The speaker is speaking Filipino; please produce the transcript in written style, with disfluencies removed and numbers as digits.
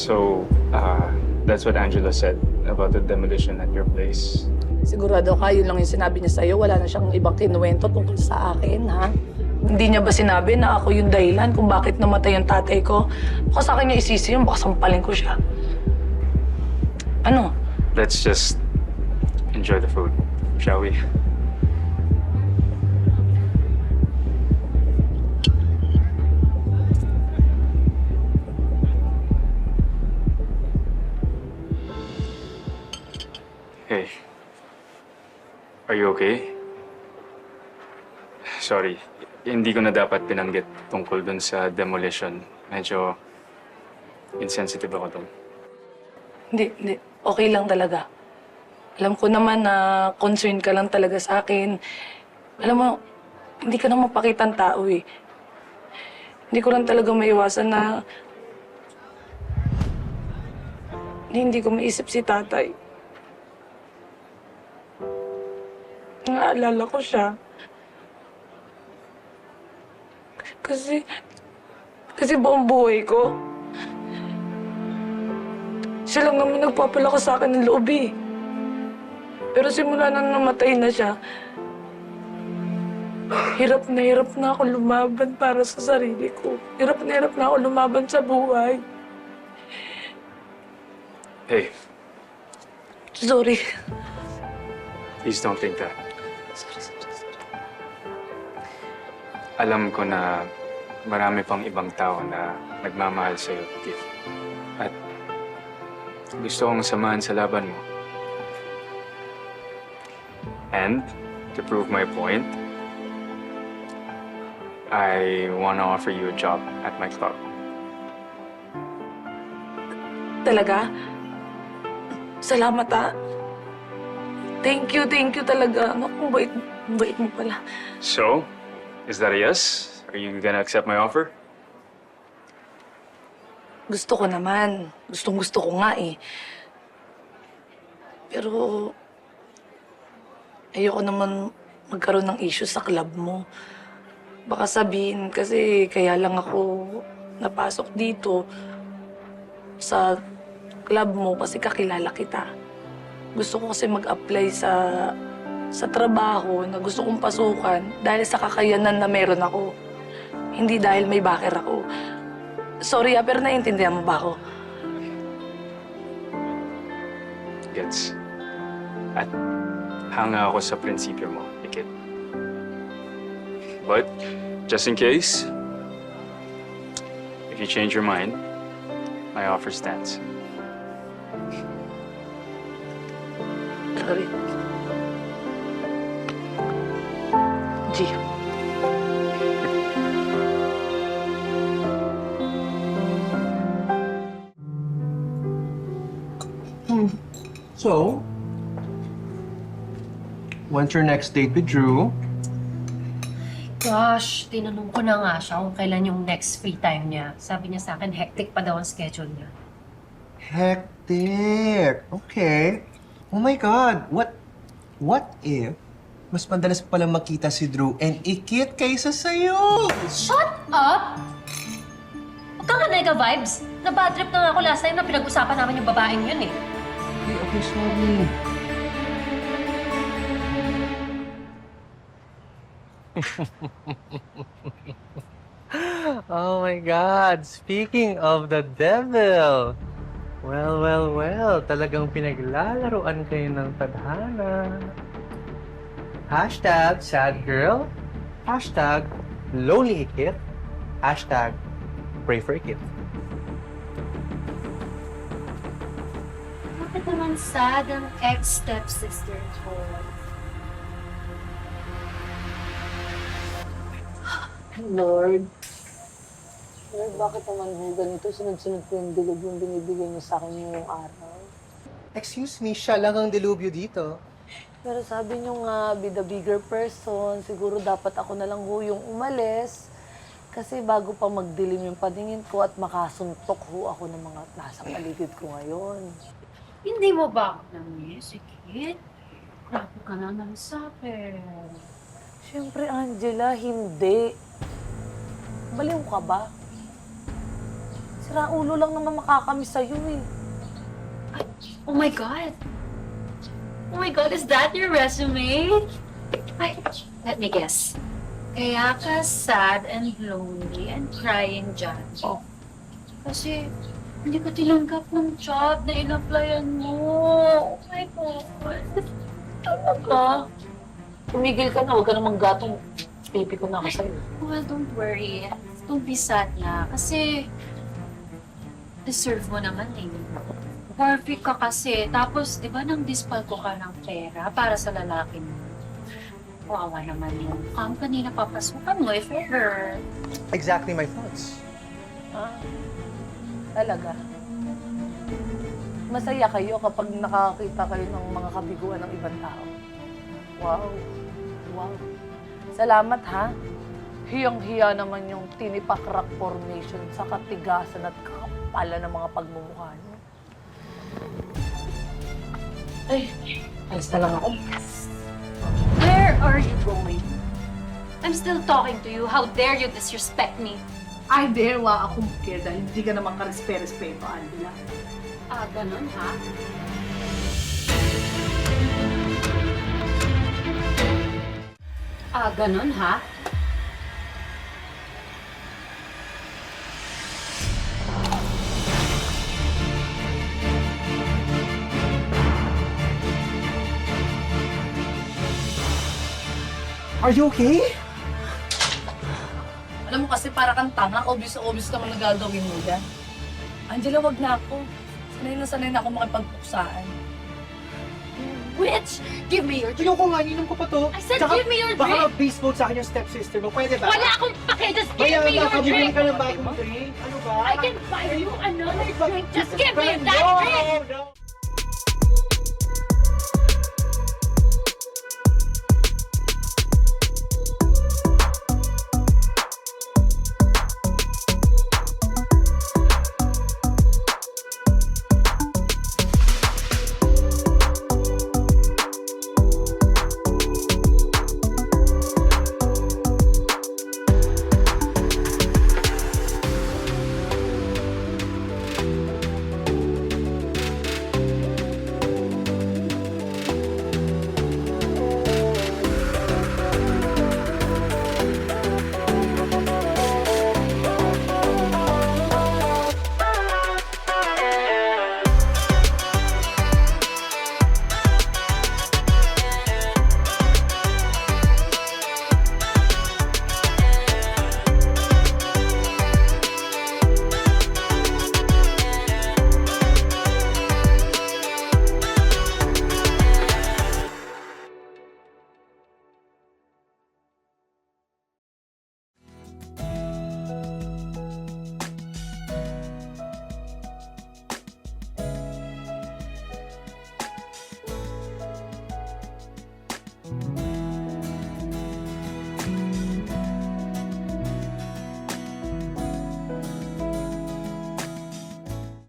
So, that's what Angela said about the demolition at your place. Sigurado ka, yun lang yung sinabi niya sa'yo. Wala na siyang ibang kinuwento tungkol sa akin, ha? Hindi niya ba sinabi na ako yung dahilan kung bakit namatay yung tatay ko? Baka sa akin niya isisi yun, baka sampalin ko siya. Ano? Let's just enjoy the food, shall we? Hey, are you okay? Sorry, hindi ko na dapat binanggit tungkol dun sa demolition. Medyo insensitive ako dun. Hindi. Okay lang talaga. Alam ko naman na concerned ka lang talaga sa akin. Alam mo, hindi ka na mapakitang tao eh. Hindi ko lang talaga maiwasan na hindi ko maisip si tatay. Naalala ko siya. Kasi buong buhay ko, siya lang naman nagpapalaki sa akin ng loob eh. Pero simula na namatay na siya, hirap na ako lumaban para sa sarili ko. Hirap na ako lumaban sa buhay. Hey, Sorry. please don't think that. Sorry. Alam ko na marami pang ibang tao na nagmamahal sa'yo, Kit. At gusto kong samahan sa laban mo. And, to prove my point, I want to offer you a job at my club. Talaga? Salamat ah. Thank you talaga. Ang bait mo pala. So, is that a yes? Are you gonna accept my offer? Gusto ko naman. Gustong-gusto ko nga eh. Pero ayoko naman magkaroon ng issue sa club mo. Baka sabihin kasi kaya lang ako napasok dito sa club mo kasi kakilala kita. Gusto ko kasi mag-apply sa trabaho na gusto kong pasukan dahil sa kakayanan na meron ako. Hindi dahil may backer ako. Sorry pero naiintindihan mo ba ako? Gets. At hanga ako sa prinsipyo mo, Kit. But, just in case, if you change your mind, my offer stands. Sorry. G. So, when's your next date with Drew? Gosh, tinanong ko na nga siya kung kailan yung next free time niya. Sabi niya sa akin, hectic pa daw ang schedule niya. Hectic. Okay. Oh my God. What if mas madalas palang makita si Drew and ikit kaysa sa'yo? Shut up! Huwag kang nega vibes. Na-bad trip na nga ako last time na pinag-usapan namin yung babaeng yun eh. Okay, sorry. Oh my God! Speaking of the devil! Well, talagang pinaglalaruan kayo ng tadhana. Hashtag sad girl. Hashtag lonely ikit. Hashtag pray for ikit. Bakit naman sad ang ex-stepsister ko? Lord, bakit naman ho ganito? Sunod-sunod ko yung dilog yung binibigay niyo sa akin ngayong araw. Excuse me, siya lang ang dilubyo dito. Pero sabi niyo nga, be the bigger person, siguro dapat ako na lang ho yung umalis. Kasi bago pa magdilim yung paningin ko at makasuntok ho ako ng mga nasa paligid ko ngayon. Hindi mo ba ako namiss, Kit? Grabe ka na ng sabi. Siyempre, Angela, hindi. Baliw ka ba? Sira ulo lang naman makakami sa'yo eh. Oh my God! Oh my God, is that your resume? Ay, let me guess. Kaya ka sad and lonely and crying dyan. Oh. Kasi hindi ka tinanggap ng job na in-applyan mo. Oh my God. Tama ka. Tumigil ka na, huwag ka namang gatong pipi ko na ako sa'yo. Well, don't worry. Don't be sad na. Kasi deserve mo naman eh. Perfect ka kasi. Tapos, di ba nang dispal ko ka ng pera para sa lalaki mo? Wawa naman yung company na papasukan mo, if ever. Exactly my thoughts. Ah, talaga. Masaya kayo kapag nakakita kayo ng mga kabiguan ng ibang tao. Wow. Wow. Salamat ha. Hiyang-hiya naman yung tinipak rock formation sa katigasan at kakapalan ng mga pagmumukha niyo. Ay, alis na lang ako. Where are you going? I'm still talking to you. How dare you disrespect me? Ay, dewa akong kaya dahil hindi ka naman karespe-respeto, Angela. Ah, ganun ha? Ah, ganun ha? Are you okay? Alam mo kasi para kang tanga, obvious naman na gagawin mo yan. Angela, wag na ako. Sanay na ako makipagpuksaan. Witch! Give me your drink! Ayoko nga, inom ko pa to. I said Tsaka, give me your baka drink! mag-beast mode sa akin yung stepsister mo. Pwede ba? Wala akong pake! Just give Bayan me na, your kabibili drink! ka ng bagong drink. Ano ba? I can buy you another drink! Just give me that no, drink! No,